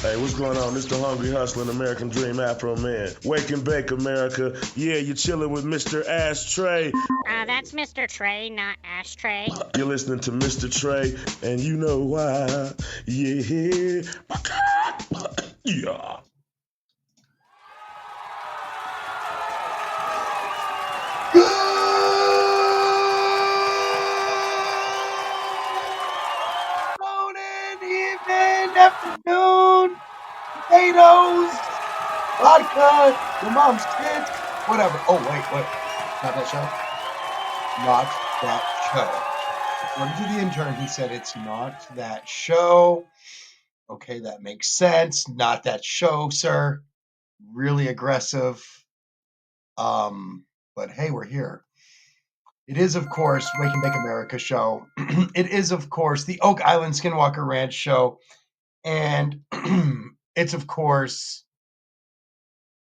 Hey, what's going on? It's the Hungry Hustling American Dream Afro Man. Wake and bake, America. Yeah, you're chilling with Mr. S10-E07. That's MistaTre, not Ashtray. You're listening to MistaTre, and you know why. Yeah. Yeah. Morning, evening, afternoon, potatoes, vodka, your mom's kids, whatever. Oh, wait, not that show? Not that show. According to the intern, he said it's not that show. Okay, that makes sense. Not that show, sir. Really aggressive. But hey, we're here. It is, of course, Wake and Bake America show. It is, of course, the Oak Island Skinwalker Ranch show. And it's, of course,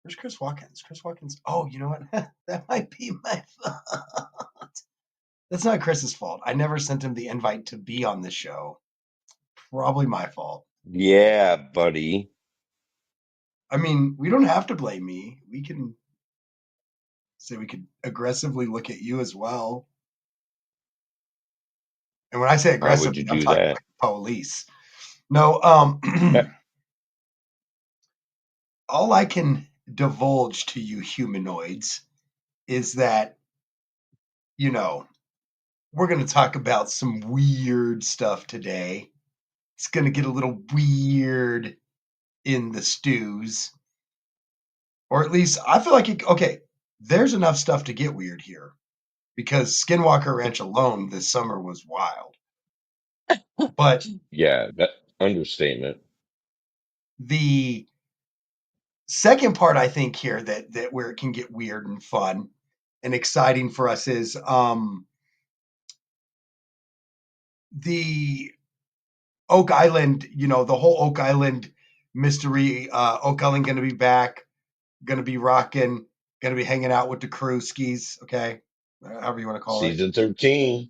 where's Chris Watkins? Chris Watkins. Oh, you know what? That might be my fault. That's not Chris's fault. I never sent him the invite to be on the show. Probably my fault. Yeah, buddy. I mean, we don't have to blame me. We can say we could aggressively look at you as well. And when I say Why would aggressively, you I'm do talking that? like police. No, all I can divulge to you humanoids is that, you know, we're going to talk about some weird stuff today. It's going to get a little weird in the stews. Or at least I feel like, okay, there's enough stuff to get weird here because Skinwalker Ranch alone this summer was wild. But Yeah, that understatement. the second part I think here that where it can get weird and fun and exciting for us is the Oak Island, the whole Oak Island mystery. Oak Island going to be back, going to be rocking, going to be hanging out with the crew skis. Okay, however you want to call it. Season 13.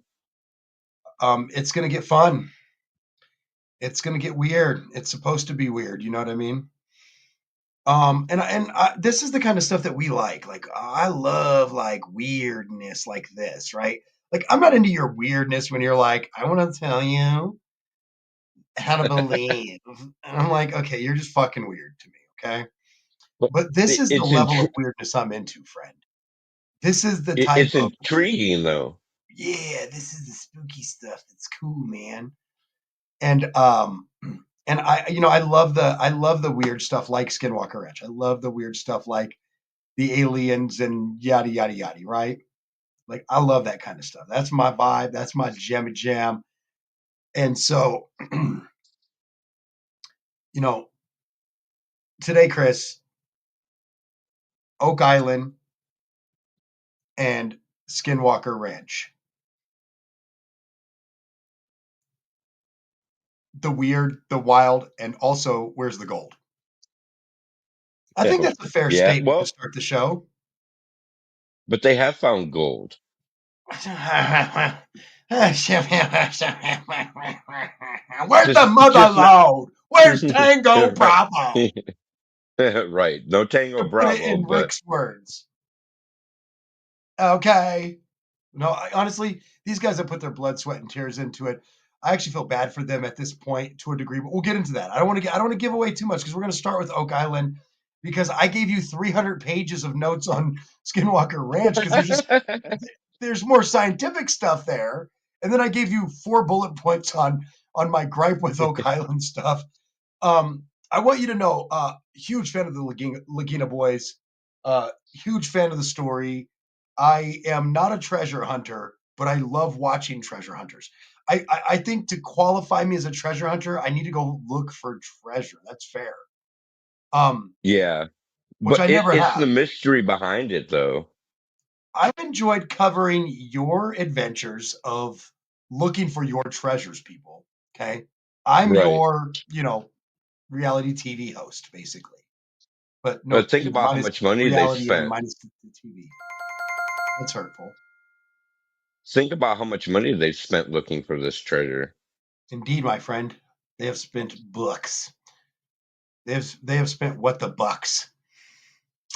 It's going to get fun. It's going to get weird. It's supposed to be weird. You know what I mean? This is the kind of stuff that we like. Like I love like weirdness like this, right? Like I'm not into your weirdness when you're like, I want to tell you how to believe. And I'm like, okay, you're just fucking weird to me, okay? But But this is the it's level of weirdness I'm into, friend. This is the type it's of, intriguing though. yeah, this is the spooky stuff that's cool, man. And I love the weird stuff like Skinwalker Ranch. I love the weird stuff like the aliens and yada yada yada, right? Like I love that kind of stuff. That's my vibe. That's my jammy jam. And so, today, Chris, Oak Island and Skinwalker Ranch. The weird, the wild, and also where's the gold? I think that's a fair Yeah, statement to well, start the show. but they have found gold. Where's the mother Just not load? Where's Tango Bravo? right. No Tango To put it Bravo, in but Rick's words. Okay. No, honestly, these guys have put their blood, sweat, and tears into it. I actually feel bad for them at this point to a degree, but we'll get into that. I don't want to give away too much because we're going to start with Oak Island because I gave you 300 pages of notes on Skinwalker Ranch because there's more scientific stuff there, and then I gave you 4 bullet points on my gripe with Oak Island stuff. I want you to know, huge fan of the Lagina Boys, huge fan of the story. I am not a treasure hunter, but I love watching treasure hunters. I think to qualify me as a treasure hunter, I need to go look for treasure. That's fair. yeah. Which But I never it's have. the mystery behind it though. I've enjoyed covering your adventures of looking for your treasures, people. Okay. I'm Right. your, reality TV host, basically. But no, But think about how minus much money they've reality and spent. minus the TV. That's hurtful. Think about how much money they've spent looking for this treasure. Indeed, my friend, they have spent books. They have spent what the bucks.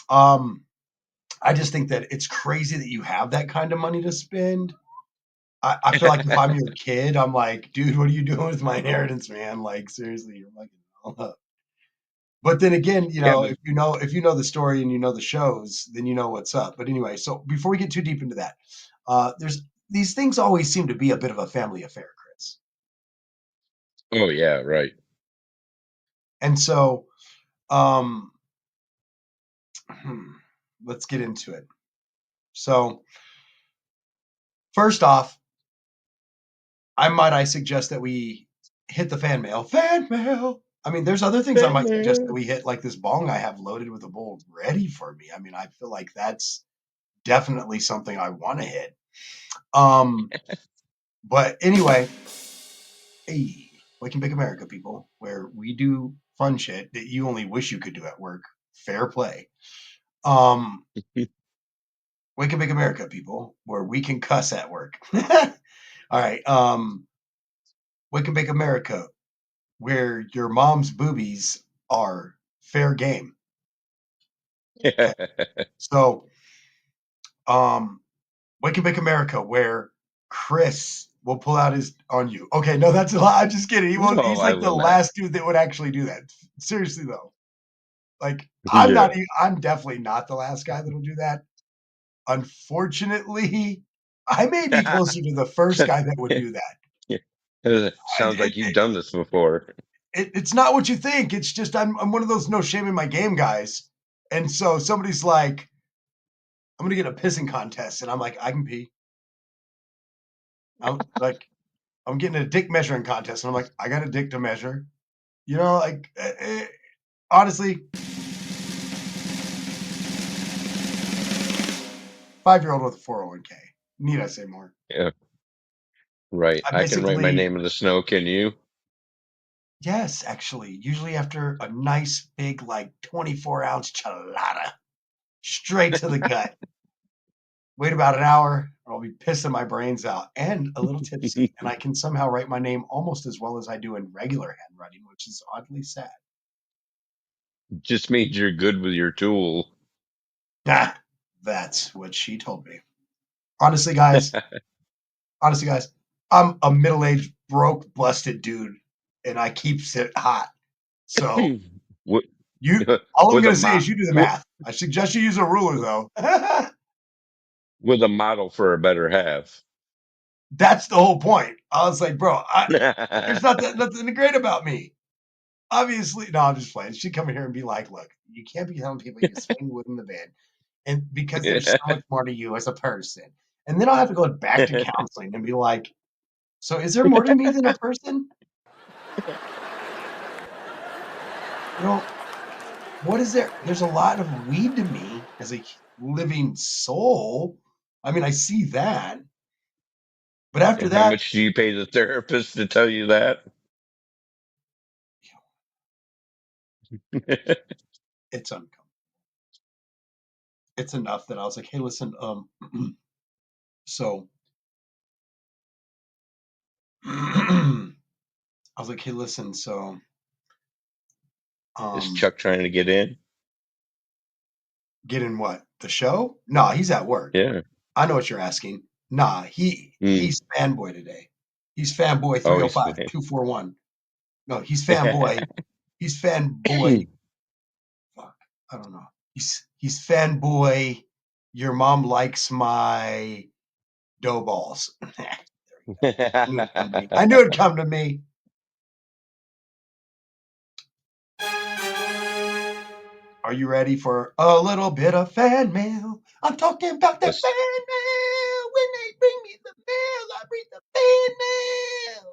I just think that it's crazy that you have that kind of money to spend. I feel like if I'm your kid, I'm like, dude, what are you doing with my inheritance, man? Like, seriously, you're fucking all up. But then again, Yeah, but if you know the story and you know the shows, then you know what's up. But anyway, so before we get too deep into that, there's these things always seem to be a bit of a family affair, Chris. oh yeah, right. And so, um, let's get into it. So, first off, I suggest that we hit the fan mail. Fan mail. I mean, there's other things I might suggest that we hit, like this bong I have loaded with a bowl ready for me. I mean, I feel like that's definitely something I want to hit. But anyway, hey, Wake and Bake America, people, where we do fun shit that you only wish you could do at work. Fair play. Um, Wake and Bake America, people, where we can cuss at work. All right. Wake and Bake America, where your mom's boobies are fair game. Okay. So, Wake and Bake America, where Chris will pull out his on you. Okay, no, that's a lie. I'm just kidding. He won't. No, He's I like the will not. last dude that would actually do that. Seriously though, like I'm not. Yeah. I'm definitely not the last guy that'll do that. Unfortunately, I may be closer to the first guy that would do that. Sounds like you've done this before. It's not what you think. It's just I'm one of those no shame in my game guys. And so somebody's like, I'm gonna get a pissing contest, and I'm like, I can pee. I'm like, I'm getting a dick measuring contest, and I'm like, I got a dick to measure. You know, like honestly, 5-year-old with a 401k. Need I say more? Yeah, right. I I can write my basically name in the snow. Can you? yes, actually, usually after a nice big like 24-ounce chelada, straight to the gut. Wait about an hour, or I'll be pissing my brains out and a little tipsy, and I can somehow write my name almost as well as I do in regular handwriting, which is oddly sad. Just means you're good with your tool. Ah, that's what she told me. Honestly, guys, honestly, guys, I'm a middle-aged, broke, busted dude, and I keeps it hot. So with, all I'm with a gonna say is you do the with, math. I suggest you use a ruler, though. with a model for a better half. That's the whole point. I was like, bro, there's nothing great about me. Obviously, no, I'm just playing. She'd come in here and be like, look, you can't be telling people you swing wood in the bed, and because there's so much more to you as a person. And then I'll have to go back to counseling and be like, so is there more to me than a person? You know, what is there? There's a lot of weed to me as a living soul. I mean, I see that. But after And how that, much do you pay the therapist to tell you that? it's uncomfortable. It's enough that I was like, hey, listen, so I was like, hey, listen, so Is um Chuck trying to get in? get in what? The show? Nah, he's at work. Yeah. I know what you're asking. Nah, Mm. he's fanboy today. He's fanboy Oh, he's 305 241. No, he's fanboy. He's fanboy. Fuck, I don't know. He's fanboy. Your mom likes my dough balls. There we go. I knew it'd come to me. I knew it'd come to me. Are you ready for a little bit of fan mail? I'm talking about that Let's, fan mail. When they bring me the mail, I read the fan mail.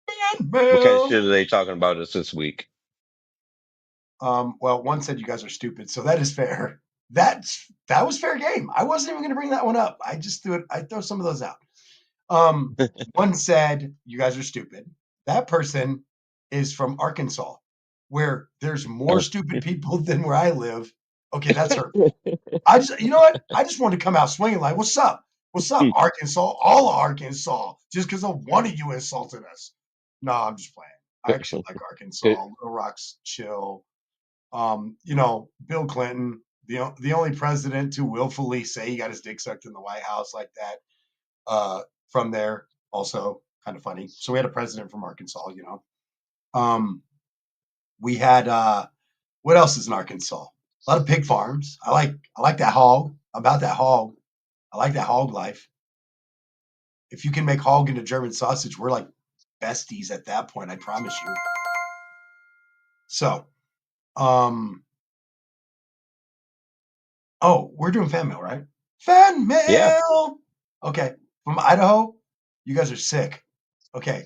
Fan what kind of mail. shit are they talking about us this week? Well, one said you guys are stupid, so that is fair. That was fair game. I wasn't even going to bring that one up. I just threw it. I throw some of those out. Um, one said you guys are stupid. That person is from Arkansas, where there's more Oh. stupid people than where I live. Okay, that's hurtful. You know what? I just wanted to come out swinging like, what's up? What's up, Arkansas? All of Arkansas, just because of one of you insulted us. No, I'm just playing. I actually like Arkansas. Little Rock's chill. Bill Clinton, the only president to willfully say he got his dick sucked in the White House like that. From there, also kind of funny. So we had a president from Arkansas. We had what else is in Arkansas? A lot of pig farms. I like that hog. About that hog. I like that hog life. If you can make hog into German sausage, we're like besties at that point. I promise you. So, we're doing fan mail, right? Fan Yeah. mail. Okay, from Idaho. You guys are sick. Okay,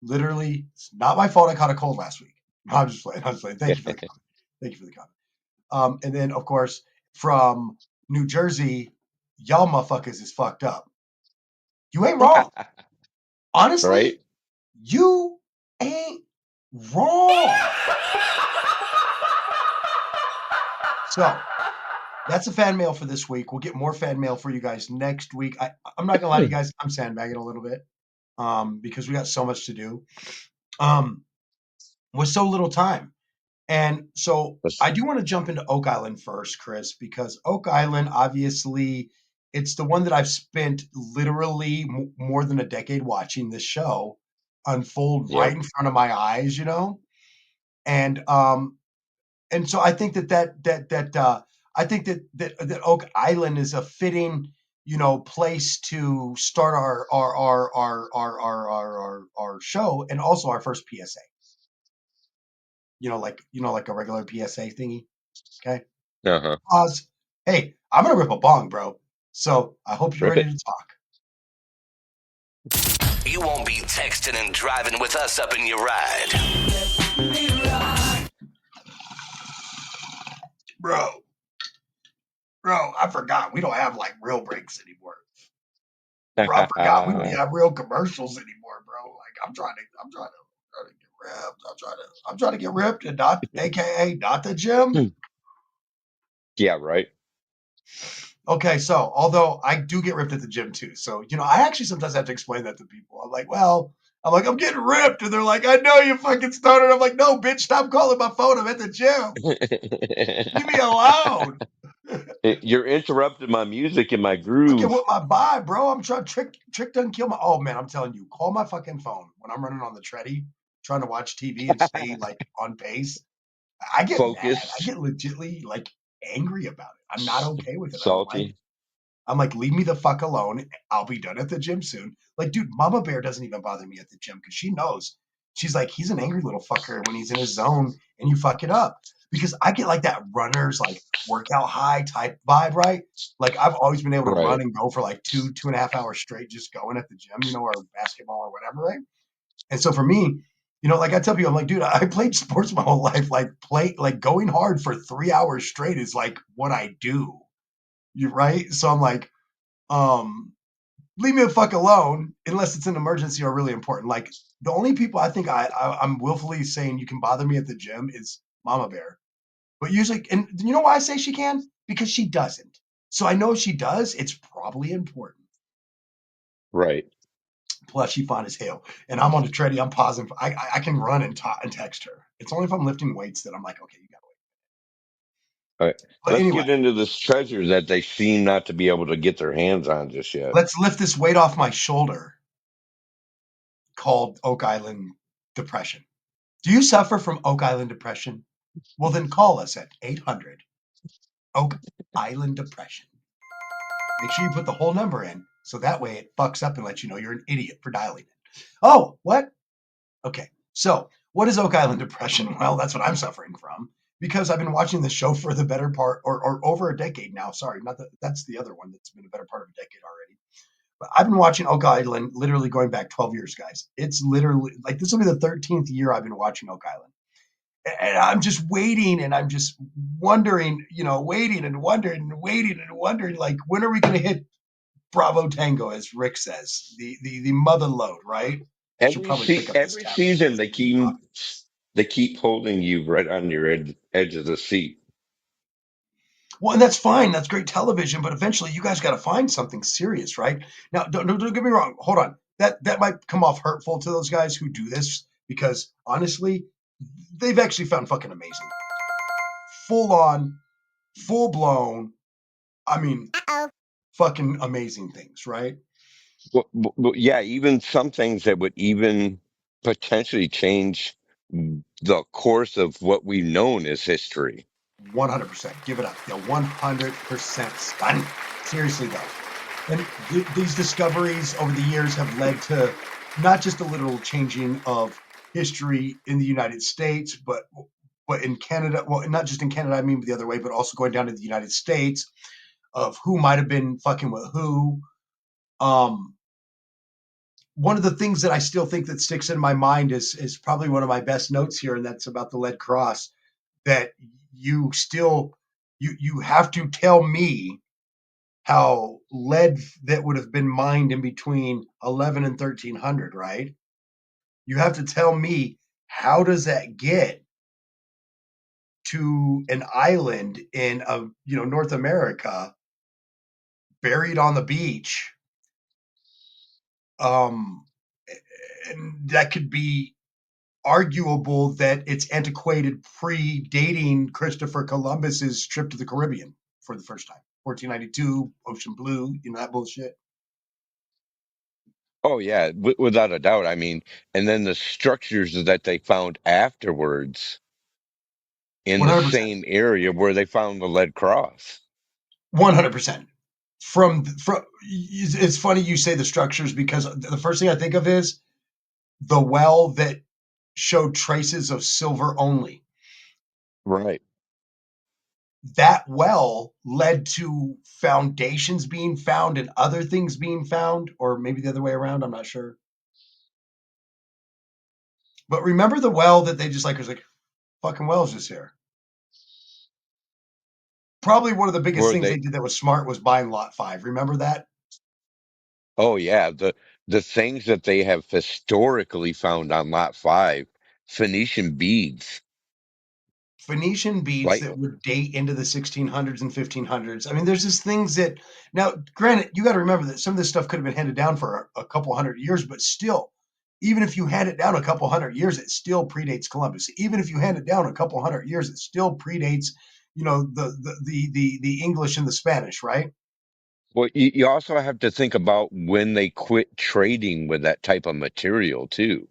literally, it's not my fault. I caught a cold last week. No, I'm just playing. Thank you for the comment. Thank you for the comment. And then, of course, from New Jersey, y'all motherfuckers is fucked up. You ain't wrong. Honestly, Right? you ain't wrong. So that's the fan mail for this week. We'll get more fan mail for you guys next week. I'm not gonna lie to you guys. I'm sandbagging a little bit because we got so much to do with so little time. And so I do want to jump into Oak Island first, Chris, because Oak Island, obviously, it's the one that I've spent literally more than a decade watching this show unfold right Yep. in front of my eyes, and so I think that Oak Island is a fitting, place to start our show, and also our first PSA. Like a regular PSA thingy. Okay. Uh-huh. Pause. Hey, I'm gonna rip a bong, bro. So I hope you're Rip ready it. to talk. You won't be texting and driving with us up in your ride. Bro, I forgot we don't have like real breaks anymore. Bro, I forgot we don't even have real commercials anymore, bro. Like I'm trying to get ripped. I'm trying to get ripped and not AKA not the gym. Yeah, right. Okay, so although I do get ripped at the gym too, so I actually sometimes have to explain that to people. I'm getting ripped, and they're like, I know you fucking started. I'm like, no, bitch, stop calling my phone. I'm at the gym. Leave me alone. You're interrupting my music and my Fucking groove. with my vibe, bro. I'm trying trick doesn't kill my. Oh man, I'm telling you, call my fucking phone when I'm running on the treadie, trying to watch TV and stay like on pace. I get mad. I Focus. get legitly like angry about it. I'm not okay with it. I don't like it. Salty. I'm like, leave me the fuck alone. I'll be done at the gym soon. Like, dude, Mama Bear doesn't even bother me at the gym because she knows. She's like, he's an angry little fucker when he's in his zone and you fuck it up. Because I get like that runner's like workout high type vibe, right? Like I've always been able to run Right. and go for like 2.5 hours straight just going at the gym, or basketball or whatever, right? And so for me, like I tell people, I'm like, dude, I played sports my whole life. Like going hard for 3 hours straight is like what I do. You right? So I'm like, um, leave me the fuck alone unless it's an emergency or really important. Like the only people I think I'm willfully saying you can bother me at the gym is Mama Bear. But usually, and you know why I say she can? Because she doesn't. So I know if she does, it's probably important. Right. Plus, she fine as hell, and I'm on the treadie. I'm pausing. I can run and talk and text her. It's only if I'm lifting weights that I'm like, okay, you got to wait. All right. But Let's anyway, get into this treasure that they seem not to be able to get their hands on just yet. let's lift this weight off my shoulder called Oak Island depression. Do you suffer from Oak Island depression? Well, then call us at 800 Oak Island Depression. Make sure you put the whole number in so that way it fucks up and lets you know you're an idiot for dialing it. Oh, what? Okay. So, what is Oak Island Depression? Well, that's what I'm suffering from because I've been watching the show for the better part or over a decade now. Sorry, not that that's the other one that's been a better part of a decade already. But I've been watching Oak Island literally going back 12 years, guys. It's literally like this will be the 13th year I've been watching Oak Island. And I'm just waiting and I'm just wondering, waiting and wondering and waiting and wondering, like, when are we going to hit Bravo Tango, as Rick says, the mother load, right? I should probably pick up this Every tab and season listen to you talk. they keep holding you right on your edge of the seat. Well, and that's fine. That's great television, but eventually you guys got to find something serious, right? Now, don't get me wrong. Hold on. That might come off hurtful to those guys who do this because honestly, they've actually found fucking amazing. full on, full blown. I mean, fucking amazing things, right? Yeah, even some things that would even potentially change the course of what we've known as history. 100%. Give it up. Yeah, 100% stunning. Seriously, though. And these discoveries over the years have led to not just a literal changing of history in the United States, but in Canada. Well, not just in Canada, I mean the other way, but also going down to the United States of who might have been fucking with who. Um, One of the things that I still think that sticks in my mind is probably one of my best notes here, and that's about the lead cross. That you still you have to tell me how lead that would have been mined in between 11 and 1300, right? You have to tell me how does that get to an island in North America buried on the beach, um and that could be arguable that it's antiquated, predating Christopher Columbus's trip to the Caribbean for the first time. 1492, Ocean Blue, that bullshit. Oh yeah, without a doubt. I mean, and then the structures that they found afterwards in the 100%. same area where they found the lead cross. 100%. From it's funny you say the structures, because the first thing I think of is the well that showed traces of silver only. Right. That well led to foundations being found and other things being found, or maybe the other way around. I'm not sure. But remember the well that they just was like, fucking well's just here. Probably one of the biggest Where things they they did that was smart was buying Lot 5. Remember that? Oh yeah, the things that they have historically found on Lot 5, Phoenician beads. Phoenician beads Like, that would date into the 1600s and 1500s. I mean, there's just things that, now, granted, you got to remember that some of this stuff could have been handed down for a couple hundred years, but still, even if you hand it down a couple hundred years, it still predates Columbus. Even if you hand it down a couple hundred years, it still predates, the English and the Spanish, right? well, you also have to think about when they quit trading with that type of material too.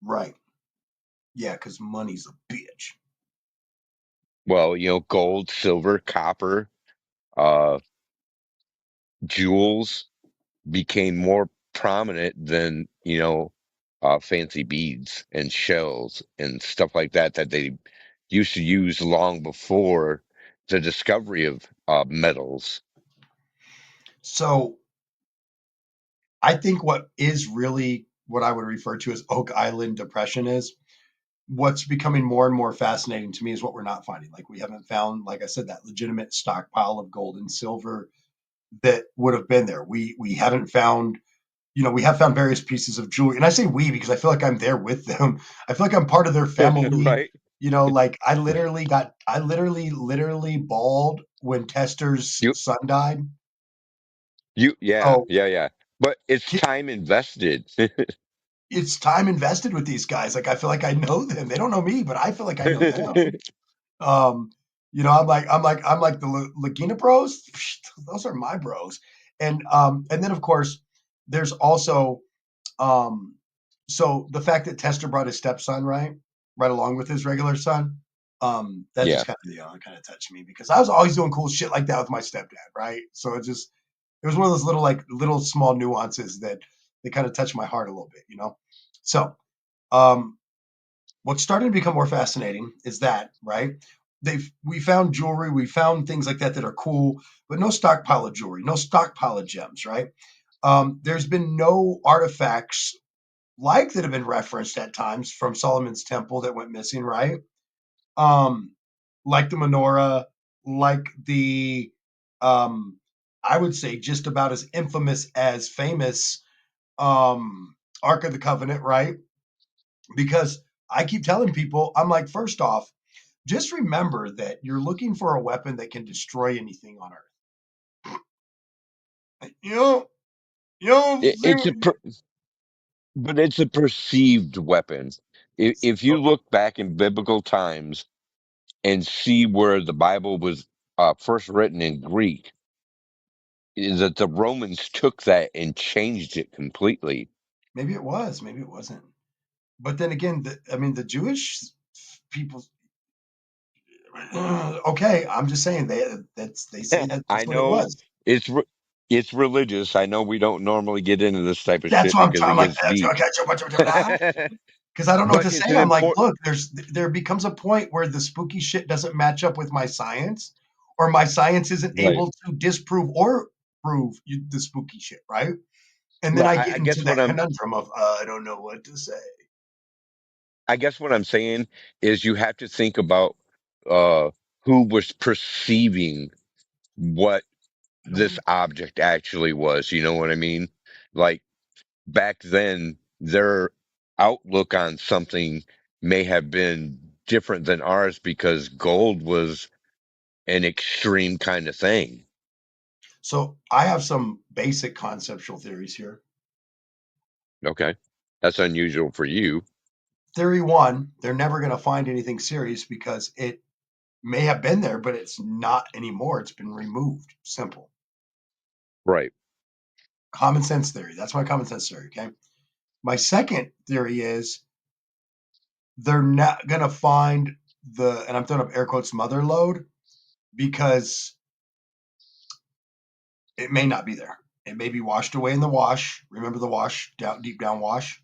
Right. Yeah, because money's a bitch. Well, gold, silver, copper, uh, jewels became more prominent than, fancy beads and shells and stuff like that that they used to use long before the discovery of metals. So I think what is really what I would refer to as Oak Island depression is what's becoming more and more fascinating to me is what we're not finding. Like, we haven't found, like I said, that legitimate stockpile of gold and silver that would have been there. We haven't found, we have found various pieces of jewelry. And I say we because I feel like I'm there with them. I feel like I'm part of their family. Right? Like I literally bawled when Tester's You, son died. yeah, So yeah, yeah. But it's time invested. it's time invested with these guys. Like, I feel like I know them. They don't know me, but I feel like I know them. Um, I'm like the Lagina Bros. Those are my bros. And then of course there's also um, so the fact that Tester brought his stepson right along with his regular son. That Yeah. just kind of touched me because I was always doing cool shit like that with my stepdad, right? So it was one of those little small nuances that they kind of touched my heart a little bit. So um, what's starting to become more fascinating is that, right? We found jewelry, we found things like that are cool, but no stockpile of jewelry, no stockpile of gems, right? There's been no artifacts like that have been referenced at times from Solomon's temple that went missing, right? Um, like the menorah, like the um, I would say just about as infamous as famous Ark of the Covenant, right? Because I keep telling people, I'm like, first off, just remember that you're looking for a weapon that can destroy anything on Earth. It, it's a per, but it's a perceived weapon. If you Okay. look back in biblical times, and see where the Bible was first written in Greek, is that the Romans took that and changed it completely. Maybe it was, maybe it wasn't. But then again, the Jewish people. Okay, I'm just saying they say that's I what it know was. it's it's religious. I know we don't normally get into this type of That's shit what I'm because it talking about. gets deep. Because I don't know what But to it's say. an I'm like, important, look, there becomes a point where the spooky shit doesn't match up with my science, or my science isn't right. able to disprove or prove the spooky shit, right? And then Well, I get I into guess what that conundrum of I don't know what to say. I guess what I'm saying is you have to think about uh who was perceiving what I don't this know. object actually was. You know what I mean? Like back then, their outlook on something may have been different than ours because gold was an extreme kind of thing. So I have some basic conceptual theories here. Okay. That's unusual for you. Theory one, they're never going to find anything serious because it may have been there, but it's not anymore. It's been removed. Simple. Right. Common sense theory. That's my common sense theory. Okay. My second theory is they're not going to find and I'm throwing up air quotes, mother lode because it may not be there. It may be washed away in the wash. Remember the wash, deep down wash?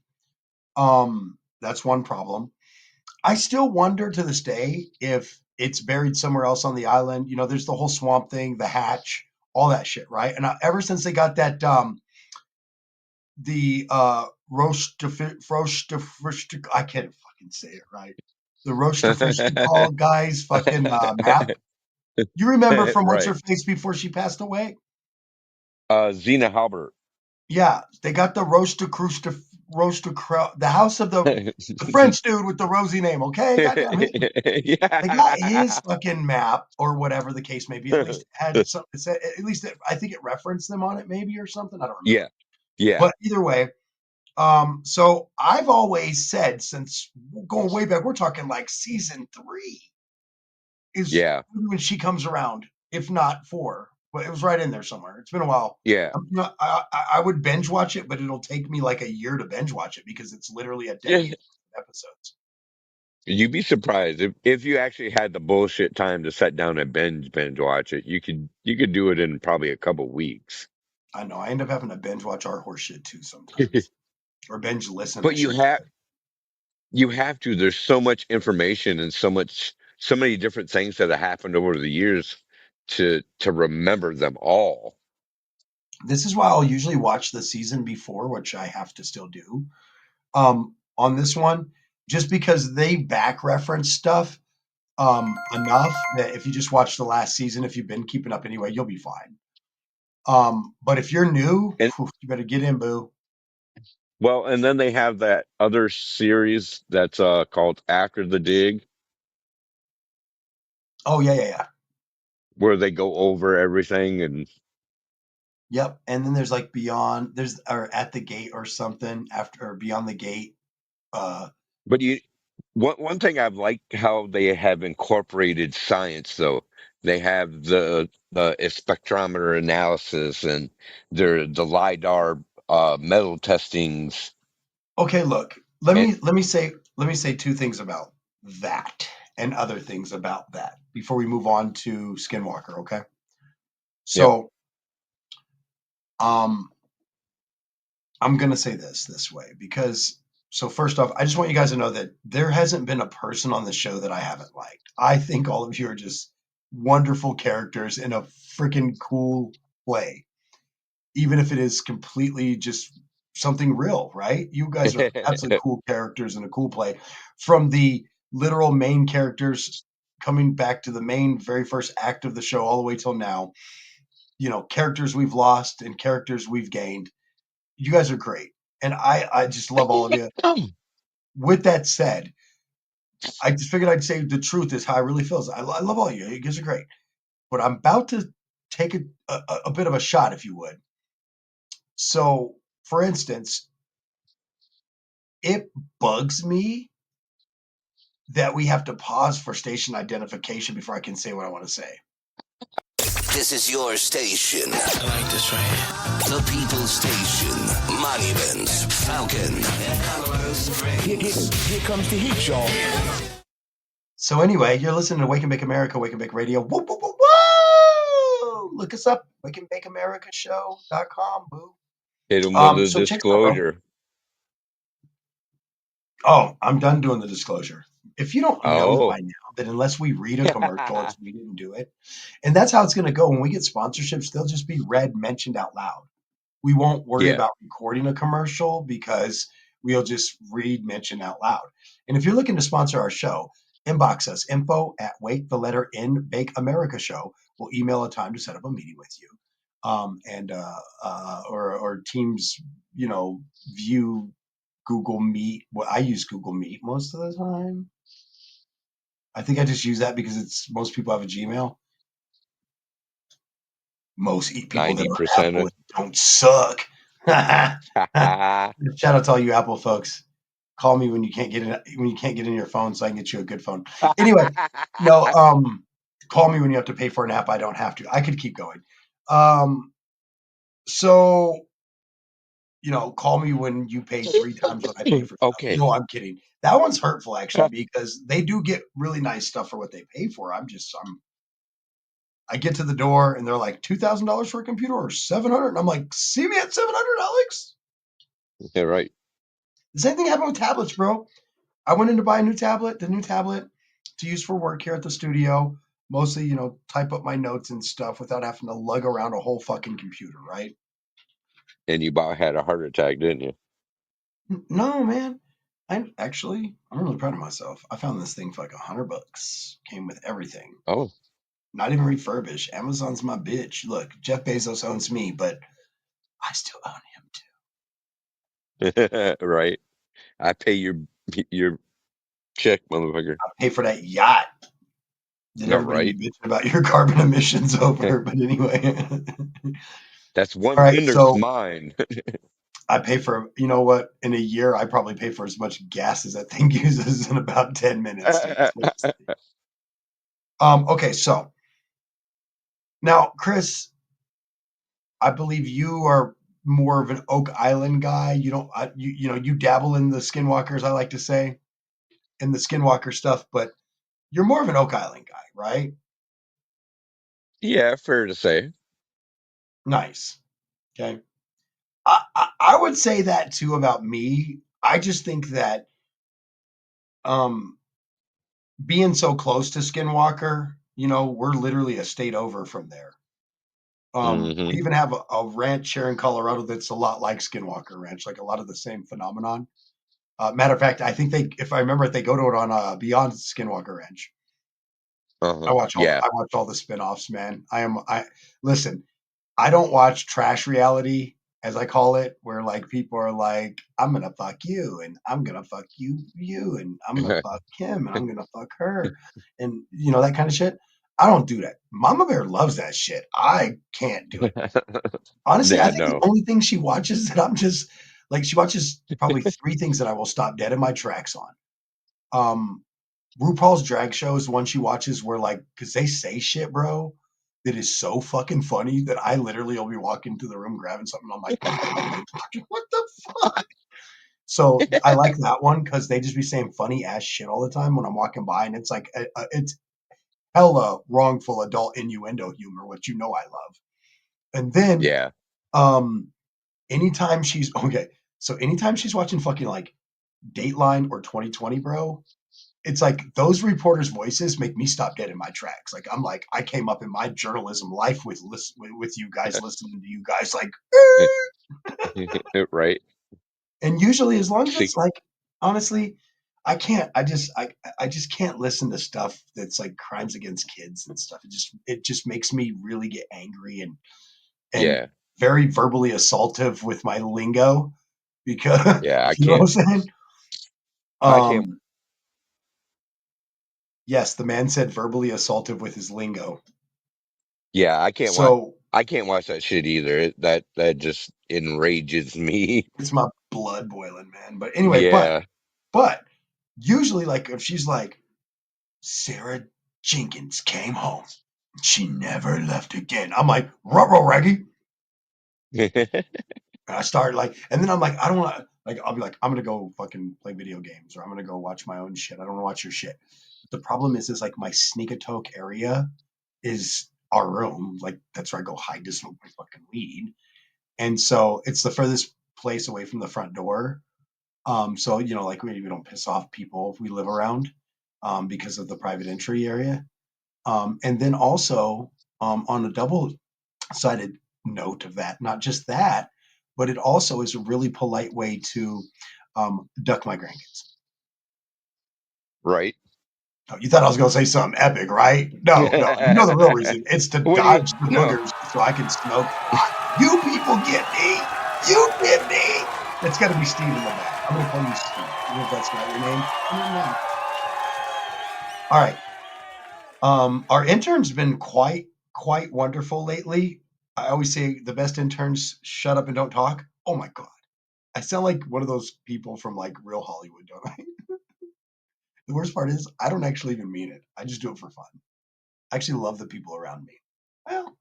That's one problem. I still wonder to this day if it's buried somewhere else on the island. There's the whole swamp thing, the hatch, all that shit, right? And ever since they got that, the roast, I can't fucking say it right. The Roastafishtikal guy's fucking map. You remember from what's her Right. face before she passed away? Zena Halbert. Yeah, they got the the house of the French dude with the rosy name. Okay, goddamn it. They got his Yeah. fucking map or whatever the case may be. At least it had some. At least I think it referenced them on it, maybe or something. I don't remember. Yeah. Yeah. But either way, so I've always said since going way back, we're talking like season 3 is Yeah. when she comes around, if not 4. But it was right in there somewhere. It's been a while. Yeah. I would binge watch it, but it'll take me like a year to binge watch it because it's literally a decade of episodes. You'd be surprised if you actually had the bullshit time to sit down and binge watch it. You could do it in probably a couple weeks. I know. I end up having to binge watch our horse shit too sometimes, or binge listen. I But you should. have you have to. There's so much information and so many different things that have happened over the years to remember them all. This is why I'll usually watch the season before, which I have to still do. On this one, just because they back reference stuff enough that if you just watch the last season, if you've been keeping up anyway, you'll be fine. But if you're new, And you better get in, boo. well, and then they have that other series that's called After the Dig, Oh yeah, yeah, yeah. where they go over everything and Yep. And then there's like beyond there's or at the gate or something after or beyond the gate. Uh but one thing I've liked how they have incorporated science though. They have the spectrometer analysis and the LIDAR metal testings okay, look. Let and me let me say let me say two things about that and other things about that before we move on to Skinwalker, okay? yep, So, um I'm going to say this way because so first off, I just want you guys to know that there hasn't been a person on the show that I haven't liked. I think all of you are just wonderful characters in a freaking cool way, even if it is completely just something real, right? You guys are absolutely cool characters in a cool play. From the literal main characters coming back to the main very first act of the show all the way till now, characters we've lost and characters we've gained. You guys are great. And I just love all of you. With that said, I just figured I'd say the truth is how I really feel. I love all of you. You guys are great. But I'm about to take a bit of a shot, if you would. So, for instance, it bugs me that we have to pause for station identification before I can say what I want to say. This is your station. I like this right here. The People's Station. Monuments. Falcon. And Colorado Springs. Here comes the heat, y'all. So anyway, you're listening to Wake and Bake America, Wake and Bake Radio. Woo, woo, woo, woo! Look us up, wakeandbakeamericashow.com, boo. Hit him with the So check this out, bro. disclosure. Oh, I'm done doing the disclosure. If you don't know Oh, by now that unless we read a commercial, we didn't do it. And that's how it's going to go. When we get sponsorships, they'll just be read, mentioned out loud. We won't worry yeah. about recording a commercial because we'll just read, mention out loud. And if you're looking to sponsor our show, inbox us, info@wake, the letter N, Bake America Show. We'll email a time to set up a meeting with you. Or Teams, view Google Meet. Well, I use Google Meet most of the time. I think I just use that because most people have a Gmail. Most people that are 90% Apple of don't suck. Shout out to all you Apple folks. Call me when you can't get in your phone, so I can get you a good phone. Anyway, no, call me when you have to pay for an app. I don't have to. I could keep going. So call me when you pay 3 times what I pay for stuff. Okay. No, I'm kidding. That one's hurtful actually because they do get really nice stuff for what they pay for. I get to the door and they're like $2,000 for a computer or $700, and I'm like, see me at $700, Alex. Yeah, right. The same thing happened with tablets, bro. I went in to buy a new tablet, to use for work here at the studio. Mostly, type up my notes and stuff without having to lug around a whole fucking computer, right? And you about had a heart attack, didn't you? No, man. I'm really proud of myself. I found this thing for like $100. Came with everything. Oh, Not even refurbished. Amazon's my bitch. Look, Jeff Bezos owns me, but I still own him too. right. I pay your check, motherfucker. I pay for that yacht that No, everybody right. be bitching about your carbon emissions over. But anyway. That's All one right, tender's so mine. I pay for, you know what? In a year, I probably pay for as much gas as that thing uses in about 10 minutes. Okay, so now, Chris, I believe you are more of an Oak Island guy. You don't, you dabble in the Skinwalkers, I like to say, in the Skinwalker stuff, but you're more of an Oak Island guy, right? Yeah, fair to say. Nice. Okay. I would say that too about me. I just think that being so close to Skinwalker, we're literally a state over from there. We even have a ranch here in Colorado that's a lot like Skinwalker Ranch, like a lot of the same phenomenon. Matter of fact, I think if I remember it, they go to it on Beyond Skinwalker Ranch. I watch Yeah. all the spinoffs, man. Listen, I don't watch trash reality, as I call it, where like people are like, I'm gonna fuck you, and I'm gonna fuck you, and I'm gonna fuck him, and I'm gonna fuck her, and that kind of shit. I don't do that. Mama Bear loves that shit. I can't do it. Honestly, I Yeah, think the no. only thing she watches that I'm just like, she watches probably 3 things that I will stop dead in my tracks on. RuPaul's Drag Show is one she watches where because they say shit, bro, that is so fucking funny that I literally will be walking to the room grabbing something. I'm like, what the fuck? So I like that one because they just be saying funny ass shit all the time when I'm walking by, and it's like it's hella wrongful adult innuendo humor, which I love. And then Yeah. anytime she's watching fucking like Dateline or 2020, bro, it's like those reporters' voices make me stop dead in my tracks. Like I'm like, I came up in my journalism life with you guys, listening to you guys, like, Right. and usually as long as See, it's like, honestly, I can't. I just can't listen to stuff that's like crimes against kids and stuff. It just makes me really get angry and yeah. very verbally assaultive with my lingo because Yeah, I you know what I'm can't. saying. I can't. Yes, the man said verbally assaultive with his lingo. Yeah, I can't watch. So I can't watch that shit either. That just enrages me. it's my blood boiling, man. But anyway, Yeah. but usually, like, if she's like, Sarah Jenkins came home. She never left again. I'm like, ruh-roh, Reggie. And I start like, and then I'm like, I don't want to, like, I'll be like, I'm going to go fucking play video games, or I'm going to go watch my own shit. I don't want to watch your shit. The problem is like my sneak-a-toke area is our room. Like, that's where I go hide to smoke my fucking weed. And so it's the furthest place away from the front door. So, like we don't piss off people we live around because of the private entry area. And then also on a double-sided note of that, not just that, but it also is a really polite way to duck my grandkids. Right. Oh, you thought I was going to say something epic, right? No. You know the real reason. It's to What do you? dodge the No. boogers so I can smoke pot. You people get me. You get me. That's got to be Steve in the back. I'm going to call you Steve, even if that's not your name. All right. Our intern's been quite wonderful lately. I always say the best interns shut up and don't talk. Oh my God. I sound like one of those people from like real Hollywood, don't I? The worst part is I don't actually even mean it. I just do it for fun. I actually love the people around me. Well,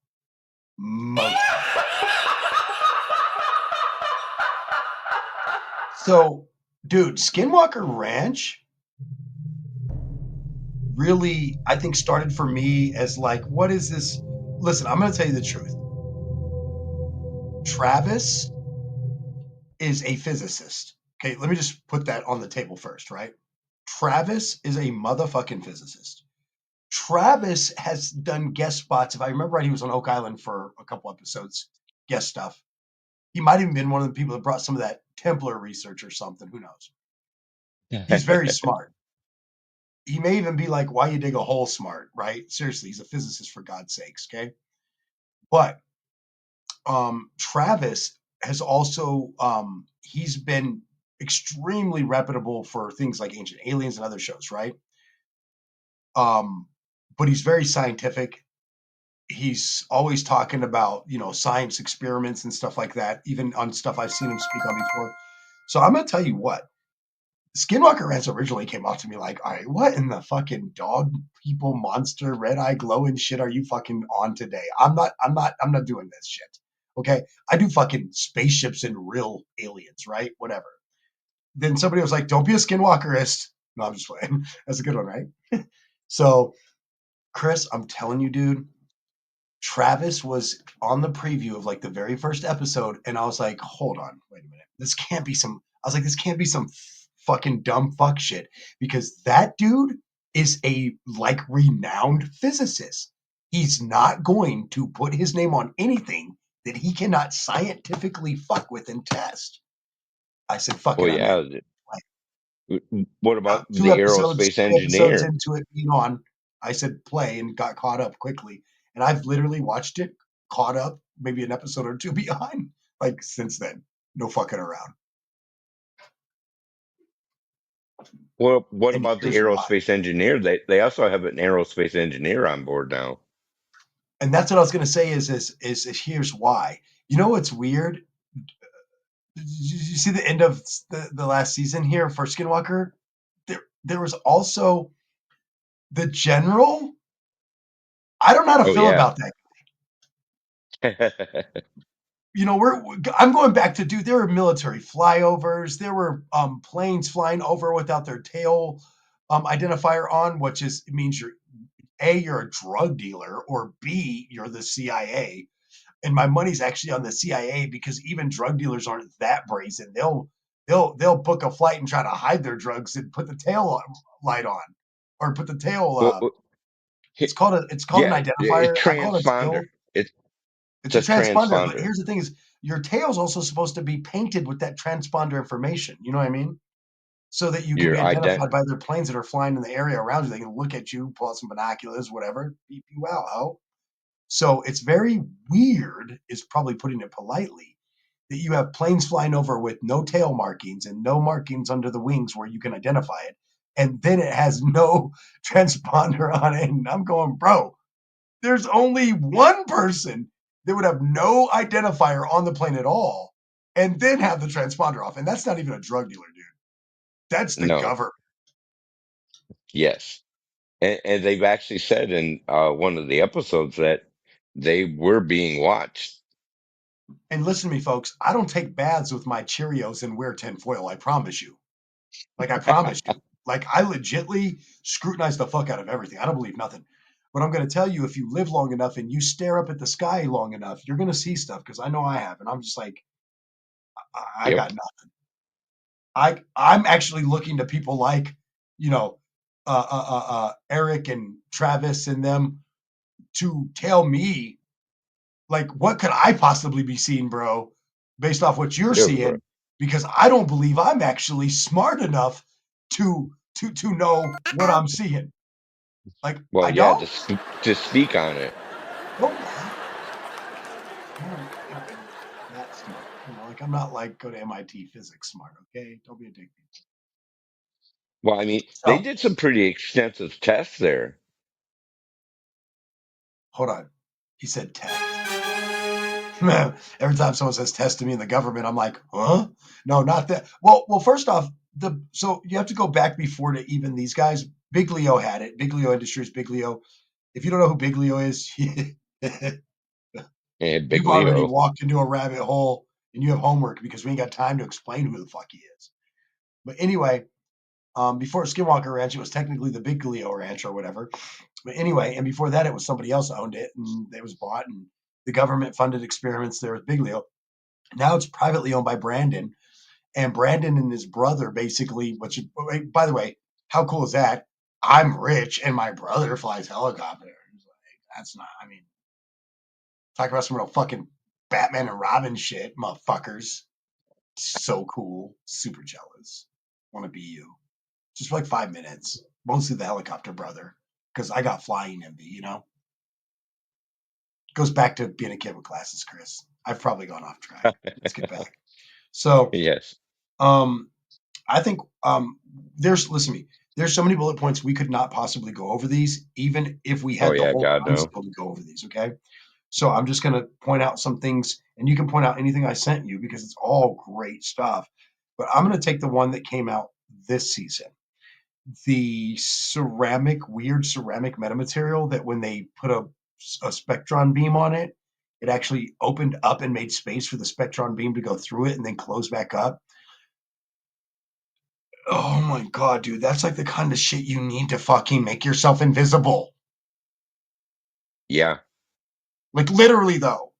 most. So, dude, Skinwalker Ranch really, I think, started for me as like, what is this? Listen, I'm going to tell you the truth. Travis is a physicist. Okay, let me just put that on the table first, right? Travis is a motherfucking physicist. Travis has done guest spots. If I remember right, he was on Oak Island for a couple episodes, guest stuff. He might have been one of the people that brought some of that Templar research or something. Who knows? He's very smart. He may even be like, why you dig a hole smart, right? Seriously, he's a physicist for God's sakes, okay? But Travis has also, he's been extremely reputable for things like Ancient Aliens and other shows, right? But he's very scientific. He's always talking about, science experiments and stuff like that, even on stuff I've seen him speak on before. So I'm going to tell you what, Skinwalker Ranch originally came off to me like, all right, what in the fucking dog people monster red eye glowing shit are you fucking on today? I'm not doing this shit. Okay. I do fucking spaceships and real aliens, right? Whatever. Then somebody was like, don't be a skinwalkerist. No, I'm just playing. That's a good one, right? So, Chris, I'm telling you, dude, Travis was on the preview of like the very first episode, and I was like, hold on, wait a minute. This can't be some fucking dumb fuck shit, because that dude is a like renowned physicist. He's not going to put his name on anything that he cannot scientifically fuck with and test. I said, fuck Well, it, I'm in. yeah. What about Two the episodes, aerospace 3 episodes engineer? into it being on, I said play and got caught up quickly. And I've literally watched it, caught up, maybe an episode or two behind, like since then. No fucking around. Well, what And about the here's why. aerospace engineer? They also have an aerospace engineer on board now. And that's what I was gonna say is here's why. You know what's weird? Did you see the end of the last season here for Skinwalker? There was also the general. I don't know how to Oh feel yeah. about that. I'm going back to, dude, there were military flyovers. There were planes flying over without their tail identifier on, which means you're a drug dealer, or B, you're the CIA. And my money's actually on the CIA, because even drug dealers aren't that brazen. They'll book a flight and try to hide their drugs and put the tail light on, or put the tail. Well, It's called an yeah, identifier. I call it a transponder. tail. It's It's a a transponder, but transponder. here's the thing: is your tail's also supposed to be painted with that transponder information. You know what I mean? So that you can be Your ident. identified by their planes that are flying in the area around you. They can look at you, pull out some binoculars, whatever, beep you out. Oh, so it's very weird, is probably putting it politely, that you have planes flying over with no tail markings and no markings under the wings where you can identify it, and then it has no transponder on it. And I'm going, bro, there's only one person that would have no identifier on the plane at all, and then have the transponder off. And that's not even a drug dealer, dude. That's the No. government. Yes. And they've actually said in one of the episodes that they were being watched. And listen to me, folks. I don't take baths with my Cheerios and wear tinfoil. I promise you. Like, I promise you. Like, I legitly scrutinize the fuck out of everything. I don't believe nothing. But I'm going to tell you, if you live long enough and you stare up at the sky long enough, you're going to see stuff because I know I have. And I'm just like, I got Yep. nothing. I'm actually looking to people like, you know, Eric and Travis and them to tell me, like, what could I possibly be seeing, bro, based off what you're Yeah, bro. seeing? Because I don't believe I'm actually smart enough to know what I'm seeing. Like, Well, I yeah, don't. to speak on it. Don't laugh. I don't think I'm that smart. Like, I'm not like go to MIT physics smart. Okay, don't be a dick. Well, I mean, they So did some pretty extensive tests there. hold on. He said test. Every time someone says test to me in the government, I'm like, huh? No, not that. Well, first off, so you have to go back before to even these guys. Big Leo had it. Big Leo Industries, Big Leo. If you don't know who Big Leo is, And Big you've already Leo. walked into a rabbit hole and you have homework because we ain't got time to explain who the fuck he is. But anyway, before Skinwalker Ranch, it was technically the Big Leo Ranch or whatever. But anyway, and before that, it was somebody else owned it and it was bought, and the government funded experiments there with Big Leo. Now it's privately owned by Brandon, and Brandon and his brother basically. Which, by the way, how cool is that? I'm rich, and my brother flies helicopters. Like, that's not. I mean, talk about some real fucking Batman and Robin shit, motherfuckers. So cool, super jealous. Want to be you? Just for like 5 minutes. Mostly the helicopter brother, because I got flying envy. Goes back to being a kid with glasses, Chris. I've probably gone off track. Let's get back. So, Yes. um, I think listen to me. There's so many bullet points we could not possibly go over these, even if we Oh had the yeah, whole God no. council to go over these. Okay, so I'm just gonna point out some things, and you can point out anything I sent you because it's all great stuff. But I'm gonna take the one that came out this season, the weird ceramic metamaterial that when they put a spectron beam on it, it actually opened up and made space for the spectron beam to go through it and then close back up. Oh my god, dude, that's like the kind of shit you need to fucking make yourself invisible. Yeah. Like literally though.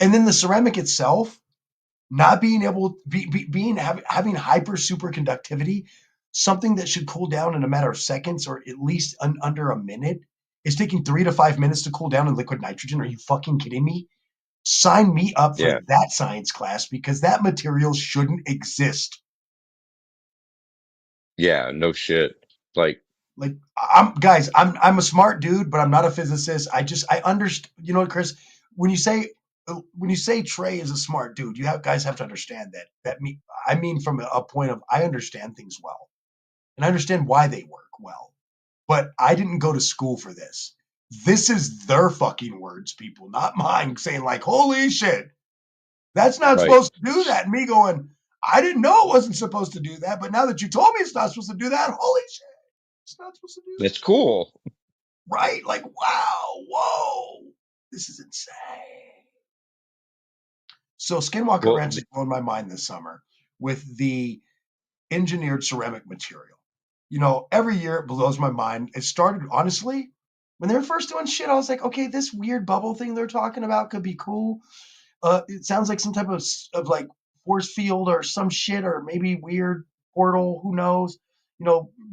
And then the ceramic itself, not being able having hyper superconductivity, something that should cool down in a matter of seconds or at least under a minute, is taking 3 to 5 minutes to cool down in liquid nitrogen. Are you fucking kidding me? Sign me up for Yeah. that science class because that material shouldn't exist. Yeah. No shit. Like, Like I'm a smart dude, but I'm not a physicist. I understand. You know what, Chris? When you say Trey is a smart dude, guys have to understand I mean from a point of I understand things well, and I understand why they work well. But I didn't go to school for this. This is their fucking words, people, not mine. Saying like, "Holy shit, that's not right. supposed to do that," and me going, "I didn't know it wasn't supposed to do that, but now that you told me it's not supposed to do that, holy shit, it's not supposed to do that." That's cool. Right? Like, wow, whoa, this is insane. So Skinwalker Well, Ranch has blown my mind this summer with the engineered ceramic material. Every year it blows my mind. It started, honestly, when they were first doing shit, I was like, okay, this weird bubble thing they're talking about could be cool. It sounds like some type of like force field or some shit, or maybe weird portal. Who knows?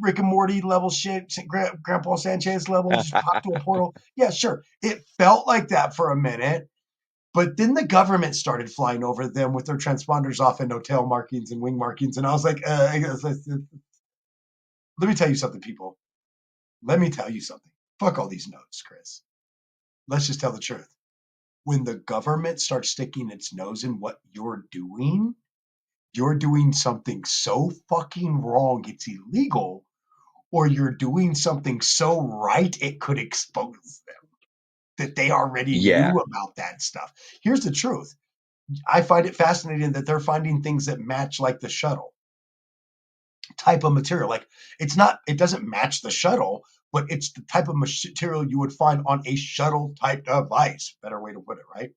Rick and Morty level shit, Grandpa Sanchez level, just pop to a portal. Yeah, sure. It felt like that for a minute, but then the government started flying over them with their transponders off and no tail markings and wing markings, and I was like, let me tell you something, people. Let me tell you something. Fuck all these notes, Chris. Let's just tell the truth. When the government starts sticking its nose in what you're doing something so fucking wrong it's illegal, or you're doing something so right it could expose them that they already yeah. knew about that stuff. Here's the truth. I find it fascinating that they're finding things that match like the shuttle. type of material. Like it doesn't match the shuttle, but it's the type of material you would find on a shuttle type device. Better way to put it, right?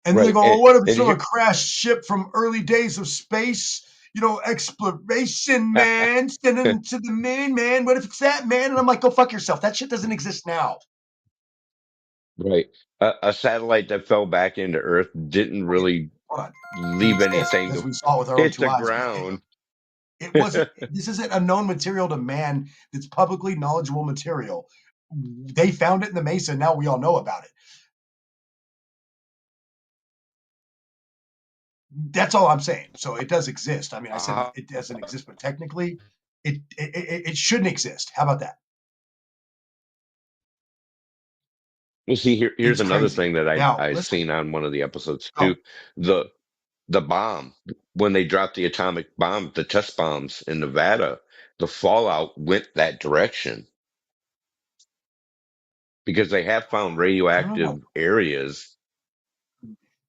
And then they Right. go, well, what if it's And from a here, crashed ship from early days of space? Exploration, man, sending to the moon, man. What if it's that, man? And I'm like, go fuck yourself. That shit doesn't exist now. right. A satellite that fell back into Earth didn't Okay, really hold on. It leave exists anything because to we saw it with our own hit two the eyes. ground. It wasn't. This isn't a known material to man. That's publicly knowledgeable material. They found it in the Mesa. Now we all know about it. That's all I'm saying. So it does exist. I mean, I said Uh, it doesn't exist, but technically, it shouldn't exist. How about that? well, see, here's It's another crazy. thing that Now, I listen. seen on one of the episodes too. Go. The the bomb when they dropped the atomic bomb, the test bombs in Nevada, the fallout went that direction because they have found I don't know. radioactive areas.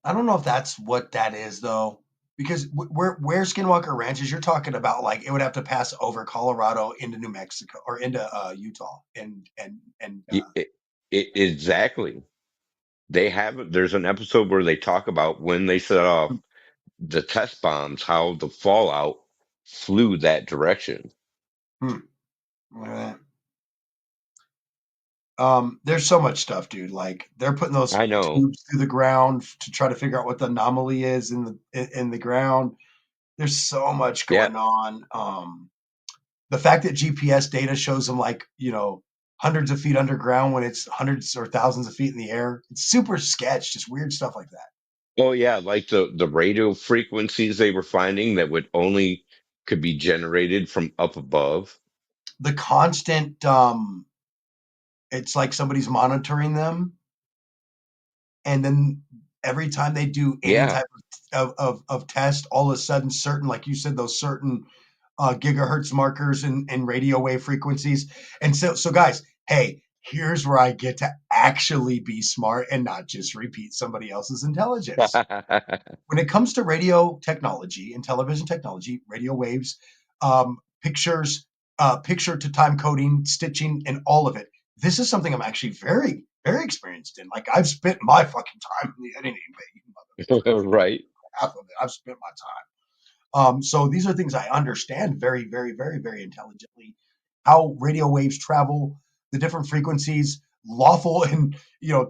I don't know if that's what that is though, because where Skinwalker Ranch is, you're talking about like it would have to pass over Colorado into New Mexico or into Utah and Y- It, exactly. They have there's an episode where they talk about when they set off the test bombs, how the fallout flew that direction. hmm, uh, there's so much stuff, dude. Like they're putting those I know. tubes through the ground to try to figure out what the anomaly is in the ground. There's so much Yeah. going on. The fact that GPS data shows them like hundreds of feet underground when it's hundreds or thousands of feet in the air. It's super sketch, just weird stuff like that. Oh yeah, like the radio frequencies they were finding that would only could be generated from up above. The constant, it's like somebody's monitoring them, and then every time they do any Yeah. type of test, all of a sudden, certain, like you said, those certain gigahertz markers and radio wave frequencies. And so guys, hey, here's where I get to actually be smart and not just repeat somebody else's intelligence. When it comes to radio technology and television technology, radio waves, pictures, picture to time coding, stitching, and all of it, this is something I'm actually very, very experienced in. Like I've spent my fucking time in the editing bay, you motherfuckers. Right. Half of it, I've spent my time. So these are things I understand very, very, very, very intelligently. How radio waves travel, the different frequencies, lawful and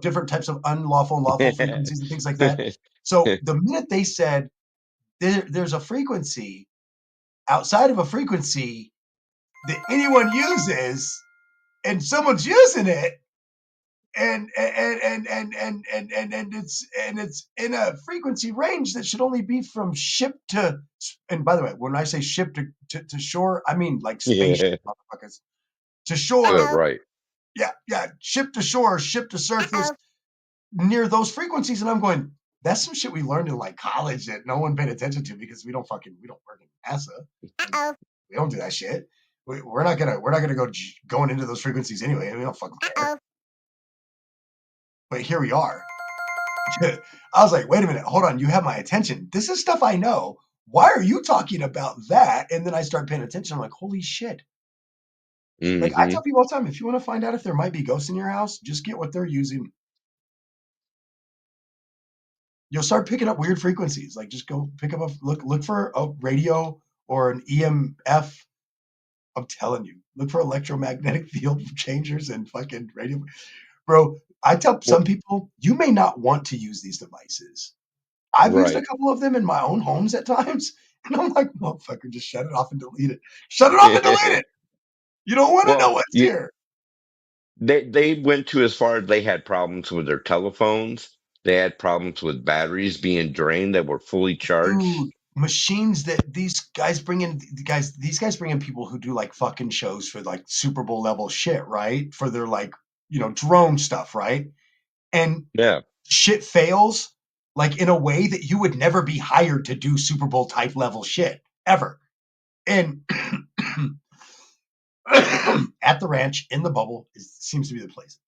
different types of unlawful and lawful frequencies and things like that. So the minute they said there's a frequency outside of a frequency that anyone uses, and someone's using it, and it's in a frequency range that should only be from ship to. And by the way, when I say ship to shore, I mean like spaceship Yeah. motherfuckers to shore. Right. Yeah, ship to shore, ship to surface, near those frequencies. And I'm going, that's some shit we learned in like college that no one paid attention to because we don't work in NASA. Like, we don't do that shit. We're not gonna go going into those frequencies anyway. We don't fucking care. But here we are. I was like, wait a minute, hold on, you have my attention. This is stuff I know. Why are you talking about that? And then I start paying attention. I'm like, holy shit. Like I Hmm. tell people all the time, if you want to find out if there might be ghosts in your house, just get what they're using. You'll start picking up weird frequencies. Like just go pick up look for a radio or an EMF. I'm telling you, look for electromagnetic field changers and fucking radio. Bro, I tell Well, some people, you may not want to use these devices. I've used a right. couple of them in my own homes at times, and I'm like, motherfucker, just shut it off and delete it. Shut it off and delete it. You don't want to know Well, what's here. they went to as far as they had problems with their telephones. They had problems with batteries being drained that were fully charged. Dude, machines that these guys bring in people who do like fucking shows for like Super Bowl level shit, right? For their like, drone stuff, right? And Yeah. shit fails like in a way that you would never be hired to do Super Bowl type level shit ever. And at the ranch in the bubble seems to be the place.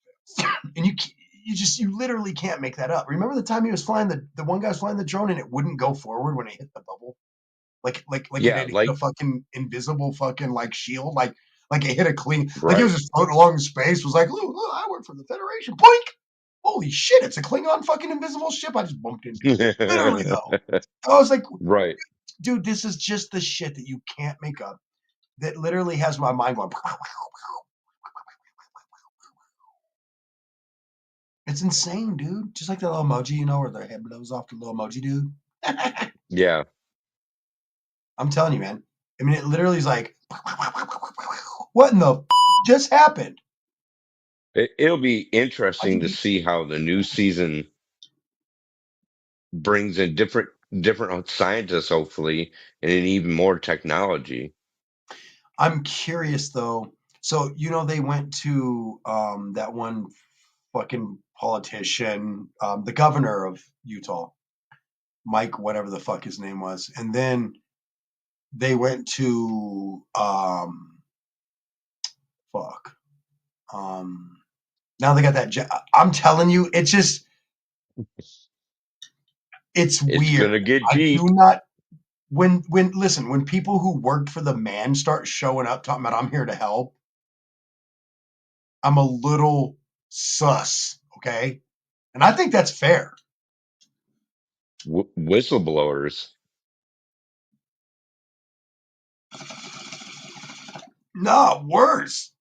And you literally can't make that up. Remember the time he was flying the one guy was flying the drone and it wouldn't go forward when it hit the bubble? like it Yeah, had hit a like fucking invisible fucking like shield, like it hit a clean, like it was right. just floating along in space. Was like, look, I work for the Federation. Boink! Holy shit! It's a Klingon fucking invisible ship I just bumped into. Literally though, I was like, Right. dude, this is just the shit that you can't make up. That literally has my mind going. It's insane, dude. Just like that little emoji, you know, where their head blows off the little emoji dude. Yeah. I'm telling you, man. I mean, it literally is like, what in the just happened? It'll be I interesting think to see how the new season brings in different scientists, hopefully, and then even more technology. I'm curious though. So you know, they went to that one fucking politician, the governor of Utah, Mike, whatever the fuck his name was, and then they went to fuck. Now they got that. I'm telling you, it's just it's It's weird. gonna get I do deep. not when listen, when people who worked for the man start showing up talking about I'm here to help, I'm a little sus, okay? And I think that's fair. Whistleblowers. No, worse.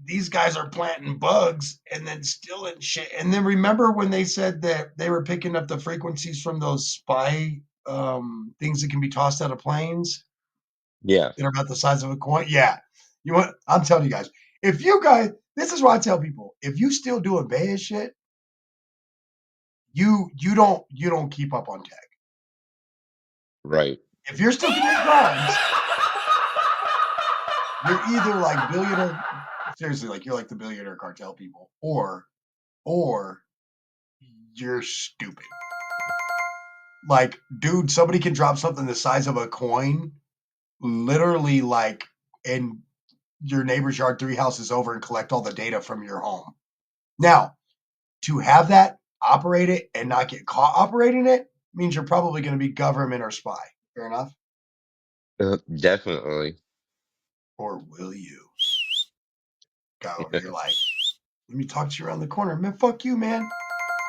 These guys are planting bugs and then stealing shit. And then remember when they said that they were picking up the frequencies from those spy things that can be tossed out of planes Yeah. that are about the size of a coin? Yeah. You want I'm telling you guys, if you guys this is why I tell people, if you still doing bad shit, you don't keep up on tech. Right. If you're still committing crimes, you're either like billionaire seriously, like you're like the billionaire cartel people, or you're stupid. Like, dude, somebody can drop something the size of a coin, literally like in your neighbor's yard 3 houses over and collect all the data from your home. Now, to have that operate it and not get caught operating it means you're probably going to be government or spy. Fair enough? Definitely. Or will you go over your life? Let me talk to you around the corner. Man, fuck you, man.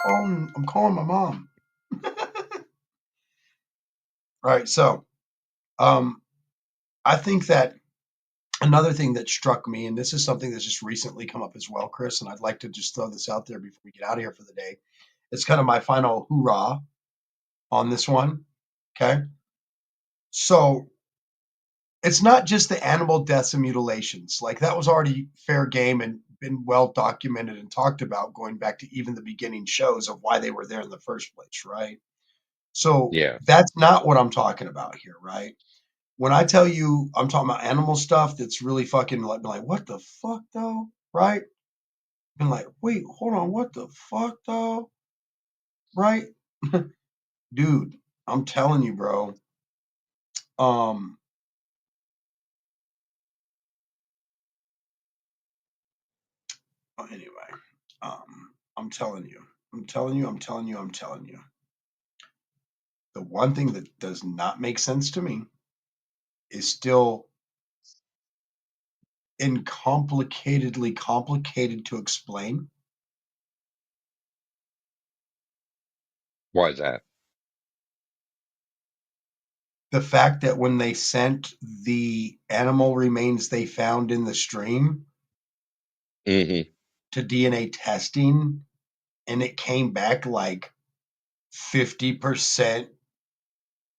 I'm calling my mom. Right. So, um, I think that another thing that struck me, and this is something that's just recently come up as well, Chris, and I'd like to just throw this out there before we get out of here for the day. It's kind of my final hoorah on this one. Okay. So it's not just the animal deaths and mutilations. Like that was already fair game and been well documented and talked about going back to even the beginning shows of why they were there in the first place, right? So Yeah. that's not what I'm talking about here, right? When I tell you I'm talking about animal stuff that's really fucking like what the fuck though, right? Been like, wait, hold on, what the fuck though, right? Dude, I'm telling you, bro. Um, anyway, I'm telling you, I'm telling you, I'm telling you, I'm telling you. The one thing that does not make sense to me is still incomplicatedly complicated to explain. Why is that? The fact that when they sent the animal remains they found in the stream Hmm. to DNA testing, and it came back like 50%.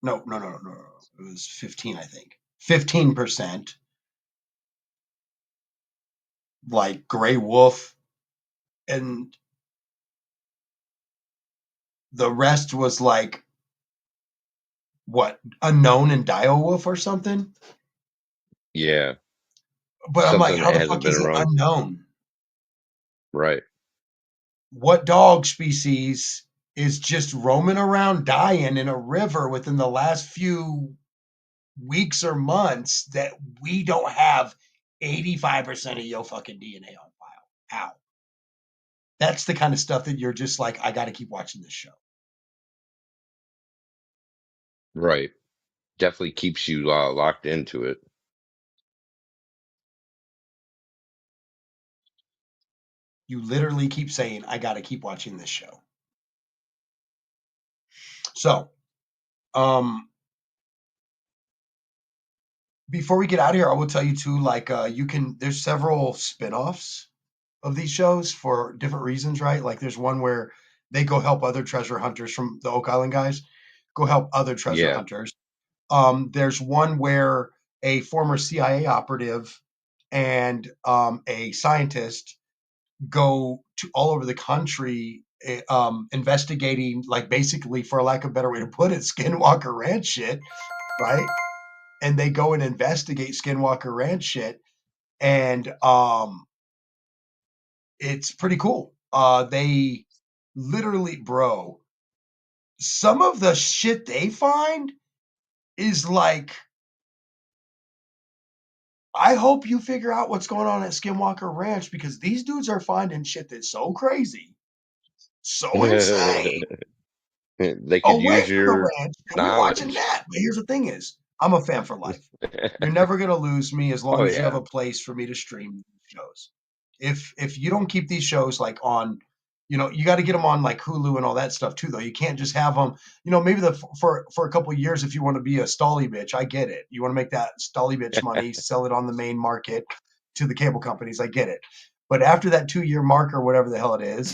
No. It was 15, I think. 15% like gray wolf, and the rest was like what unknown and dio wolf or something. Yeah. But I'm like, Something how that the hasn't fuck been is it around. unknown? Right. What dog species is just roaming around dying in a river within the last few weeks or months that we don't have 85% of your fucking DNA on file? How? That's the kind of stuff that you're just like, I got to keep watching this show. Right. definitely keeps you locked into it. You literally keep saying, I got to keep watching this show. So, before we get out of here, I will tell you too, like, there's several spin-offs of these shows for different reasons, right? Like there's one where they go help other treasure hunters from the Oak Island guys, go help other treasure Yeah. hunters. There's one where a former CIA operative and a scientist go to all over the country investigating, like basically, for lack of a better way to put it, Skinwalker Ranch shit, right? And they go and investigate Skinwalker Ranch shit, and it's pretty cool. They literally, bro, some of the shit they find is like, I hope you figure out what's going on at Skinwalker Ranch, because these dudes are finding shit that's so crazy, so insane, They could away use from the your ranch, and we're watching knowledge. that. But here's the thing is, I'm a fan for life. You're never gonna lose me as Oh long as you have yeah. a place for me to stream shows. If you don't keep these shows like on, you got to get them on like Hulu and all that stuff too, though. You can't just have them. Maybe for a couple of years, if you want to be a stolly bitch, I get it. You want to make that stolly bitch money, sell it on the main market to the cable companies. I get it. But after that 2-year mark or whatever the hell it is,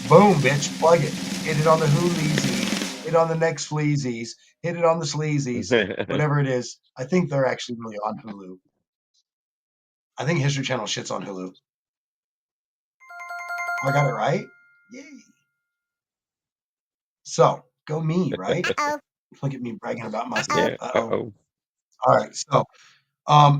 boom, bitch, plug it. Hit it on the Hoolies, hit it on the next Fleazies, hit it on the Sleazies, whatever it is. I think they're actually really on Hulu. I think History Channel shit's on Hulu. I got it right? Yay. So, go me, right? Uh-oh. Look at me bragging about my stuff. Uh-oh. Yeah. Uh-oh. Uh-oh. All right. So,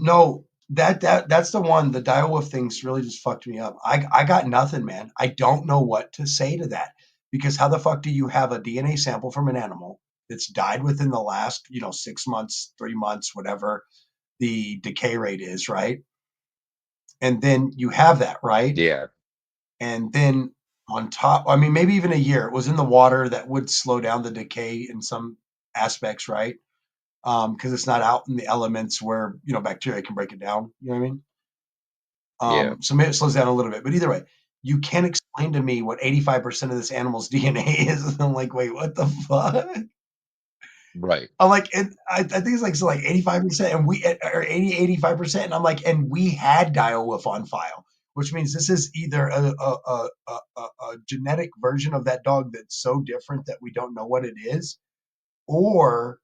no, that's the one. The direwolf thing's really just fucked me up. I got nothing, man. I don't know what to say to that, because how the fuck do you have a DNA sample from an animal that's died within the last 6 months, 3 months, whatever the decay rate is, right? And then you have that, right? Yeah. And then on top, I mean, maybe even a year, it was in the water. That would slow down the decay in some aspects, right? Because it's not out in the elements where bacteria can break it down. You know what I mean? Yeah. So maybe it slows down a little bit, but either way, you can't explain to me what 85% of this animal's DNA is. I'm like, wait, what the fuck? Right. I'm like, and I think it's like, so like 85%, and or 85%, and I'm like, and we had direwolf on file, which means this is either a genetic version of that dog that's so different that we don't know what it is, or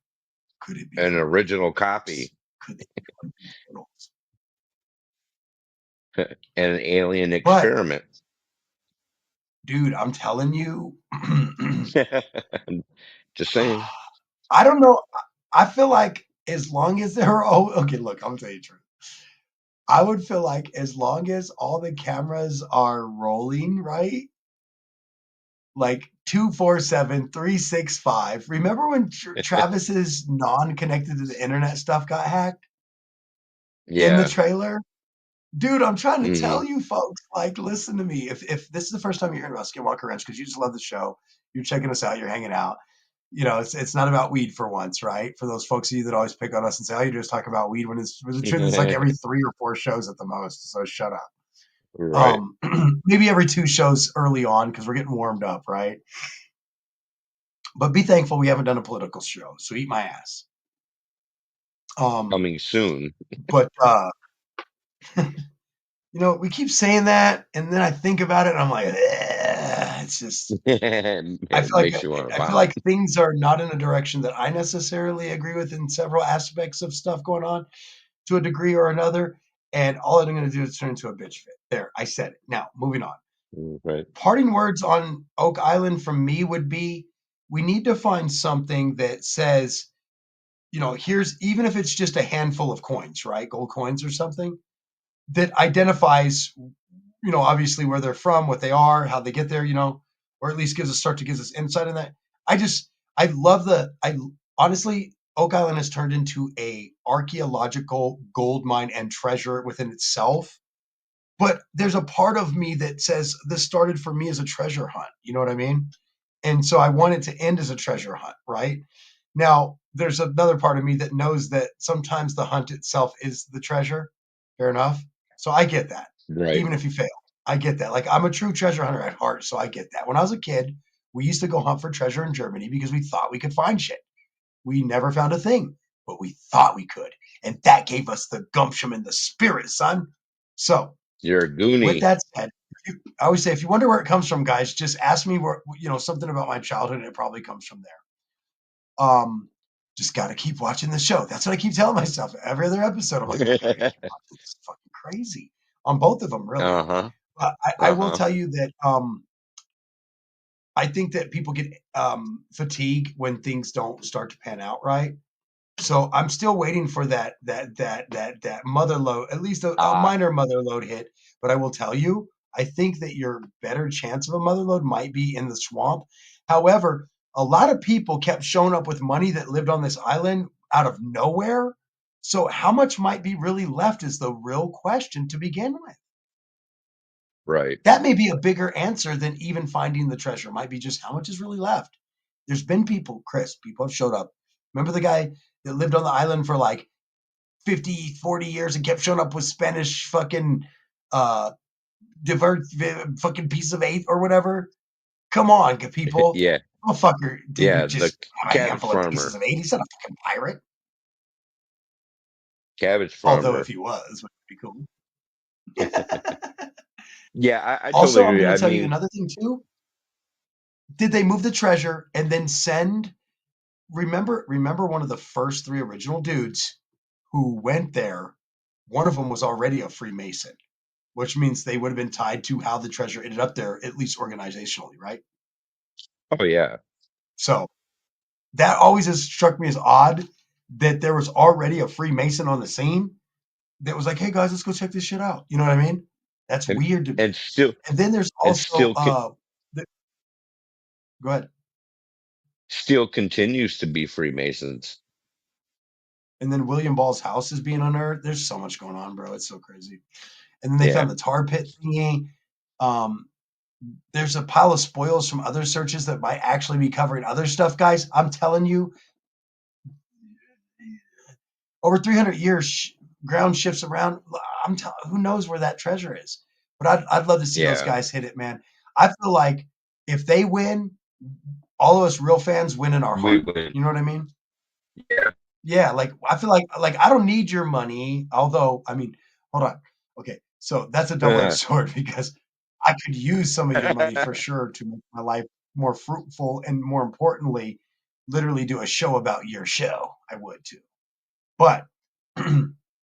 could it be An the original turtles? copy. Could it be the turtles? And an alien But experiment. dude, I'm telling you, Just saying. I don't know. I feel like as long as there are, okay, look, I'm gonna tell you the truth. I would feel like as long as all the cameras are rolling, right? Like 247, 365. Remember when Travis's non-connected to the internet stuff got hacked in the Yeah. trailer? Dude, I'm trying to tell Hmm. you folks, like, listen to me. If this is the first time you're hearing about Skinwalker Ranch because you just love the show, you're checking us out, you're hanging out. It's not about weed for once, right? For those folks of you that always pick on us and say, "Oh, you just talk about weed," when the truth is like every 3 or 4 shows at the most. So shut up. Right. Maybe every 2 shows early on because we're getting warmed up, right? But be thankful we haven't done a political show. So eat my ass. Coming soon. But we keep saying that, and then I think about it, and I'm like, it's just. It makes you want to I feel vomit. like things are not in a direction that I necessarily agree with in several aspects of stuff going on to a degree or another. And all I'm going to do is turn into a bitch fit. There, I said it. Now, moving on. Right. Parting words on Oak Island from me would be, we need to find something that says, here's, even if it's just a handful of coins, right? Gold coins or something that identifies, obviously where they're from, what they are, how they get there, or at least gives us insight on that. I love I honestly, Oak Island has turned into a archaeological gold mine and treasure within itself. But there's a part of me that says this started for me as a treasure hunt. You know what I mean? And so I want it to end as a treasure hunt, right? Now, there's another part of me that knows that sometimes the hunt itself is the treasure. Fair enough. So I get that. Right. Even if you fail, I get that. Like, I'm a true treasure hunter at heart, so I get that. When I was a kid, we used to go hunt for treasure in Germany because we thought we could find shit. We never found a thing, but we thought we could. And that gave us the gumption and the spirit, son. So, You're a with goonie. that said, I always say, if you wonder where it comes from, guys, just ask me where, something about my childhood, and it probably comes from there. Just got to keep watching the show. That's what I keep telling myself every other episode. I'm like, I gotta keep watching. This is fucking crazy on both of them, really. Uh-huh. But I will Uh-huh. tell you that I think that people get fatigue when things don't start to pan out right. So I'm still waiting for that mother load, at least a Ah, minor mother load hit. But I will tell you, I think that your better chance of a mother load might be in the swamp. However, a lot of people kept showing up with money that lived on this island out of nowhere. So how much might be really left is the real question to begin with. right. That may be a bigger answer than even finding the treasure. It might be just how much is really left. There's been people, Chris, people have showed up. Remember the guy that lived on the island for like 50, 40 years and kept showing up with Spanish fucking uh fucking piece of eight or whatever? Come on, people. Yeah. Motherfucker didn't Yeah, the just have a cabbage handful of pieces farmer. of eight. He's not a fucking pirate. Cabbage Although if farmer. he was, would be cool. Yeah, I totally Also, I'm agree. gonna I tell you mean, another thing too. Did they move the treasure and then send remember one of the first three original dudes who went there, one of them was already a Freemason, which means they would have been tied to how the treasure ended up there, at least organizationally, right? oh yeah. So that always has struck me as odd that there was already a Freemason on the scene that was like, hey guys, let's go check this shit out. You know what I mean? That's And weird to and me. still And then there's and also go ahead. still continues to be Freemasons. And then William Ball's house is being unearthed. There's so much going on, bro. It's so crazy. And then they Yeah. found the tar pit thingy. Um, there's a pile of spoils from other searches that might actually be covering other stuff, guys. I'm telling you, over 300 years, ground shifts around. Who knows where that treasure is? But I'd love to see those Yeah. guys hit it, man. I feel like if they win, all of us real fans win in our We heart. win. You know what I mean? Yeah. Yeah, like I feel like I don't need your money. Although, I mean, hold on. Okay, so that's a double-edged sword because I could use some of your money for sure to make my life more fruitful and more importantly, literally do a show about your show. I would too. But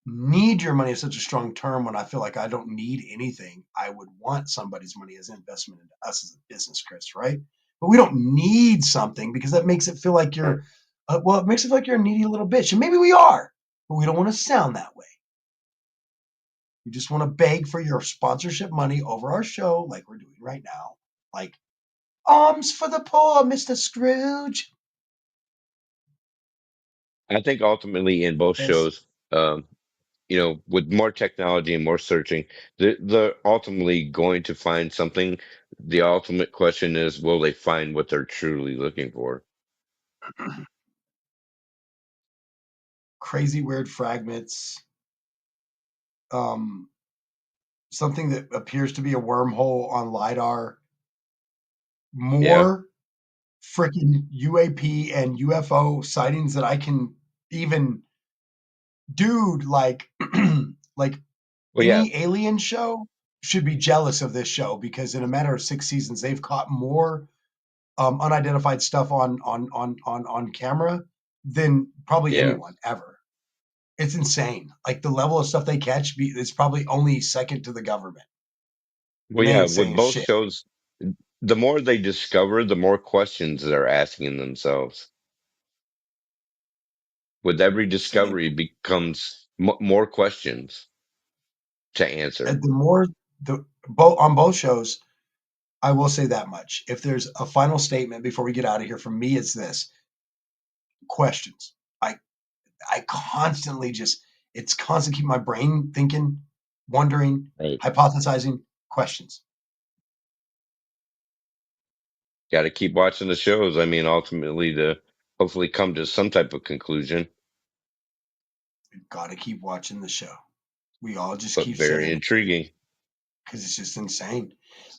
need your money is such a strong term when I feel like I don't need anything. I would want somebody's money as an investment into us as a business, Chris, right? But we don't need something because that makes it feel like you're, it makes it feel like you're a needy little bitch. And maybe we are, but we don't want to sound that way. We just want to beg for your sponsorship money over our show, like we're doing right now. Like, alms for the poor, Mr. Scrooge. I think ultimately in both This shows, um, with more technology and more searching, they're ultimately going to find something. The ultimate question is, will they find what they're truly looking for? crazy, weird fragments. Um, something that appears to be a wormhole on LiDAR, Yeah. more freaking UAP and UFO sightings that I can even, dude, like, like Well, yeah. any alien show should be jealous of this show because in a matter of 6 seasons, they've caught more unidentified stuff on camera than probably Yeah. anyone ever. It's insane. Like the level of stuff they catch is probably only second to the government, Well, and they yeah. ain't With saying both shit. shows, the more they discover, the more questions they're asking themselves. With every Same. discovery becomes more questions to answer. And the more the both on both shows, I will say that much. If there's a final statement before we get out of here, from me, it's this: questions. I I constantly just it's constant keep my brain thinking, wondering, Right. hypothesizing, questions. Got to keep watching the shows. I mean, ultimately, the hopefully come to some type of conclusion. We've got to keep watching the show. We all just But keep very saying it intriguing. because it's just insane.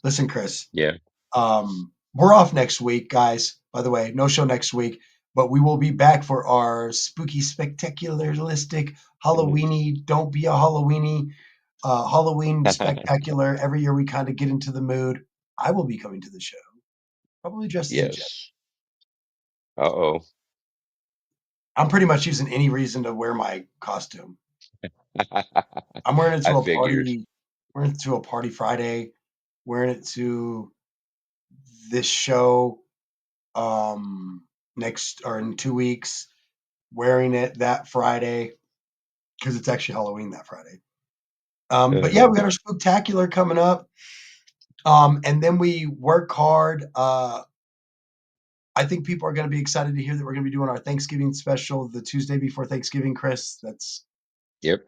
Listen, Chris. Yeah. We're off next week, guys. By the way, no show next week, but we will be back for our spooky, spectacularistic, Halloweeny, don't be a Halloweeny, Halloween spectacular. Every year we kind of get into the mood. I will be coming to the show, probably dressed as a Jedi. Yes. Uh-oh. I'm pretty much using any reason to wear my costume. I'm wearing it I to a figured. party. Wearing it to a party Friday. Wearing it to this show next or in 2 weeks. Wearing it that Friday because it's actually Halloween that Friday. But yeah, we got our spooktacular coming up. And then we work hard. I think people are going to be excited to hear that we're going to be doing our Thanksgiving special the Tuesday before Thanksgiving, Chris. Yep.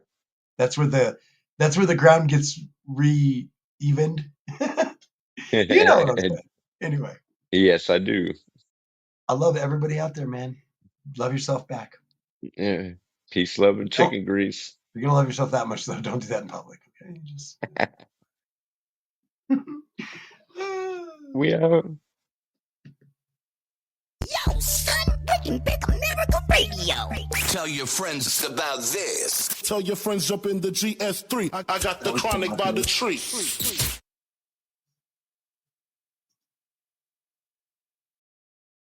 That's where the ground gets re-evened. You know what I'm saying. Anyway. Yes, I do. I love everybody out there, man. Love yourself back. Yeah. Peace, love, and chicken grease. If you're going to love yourself that much, though, don't do that in public. Okay? Just... We are. Yo, son, bringing back America Radio. Tell your friends about this. Tell your friends jump in the GS3. I got the chronic by the tree.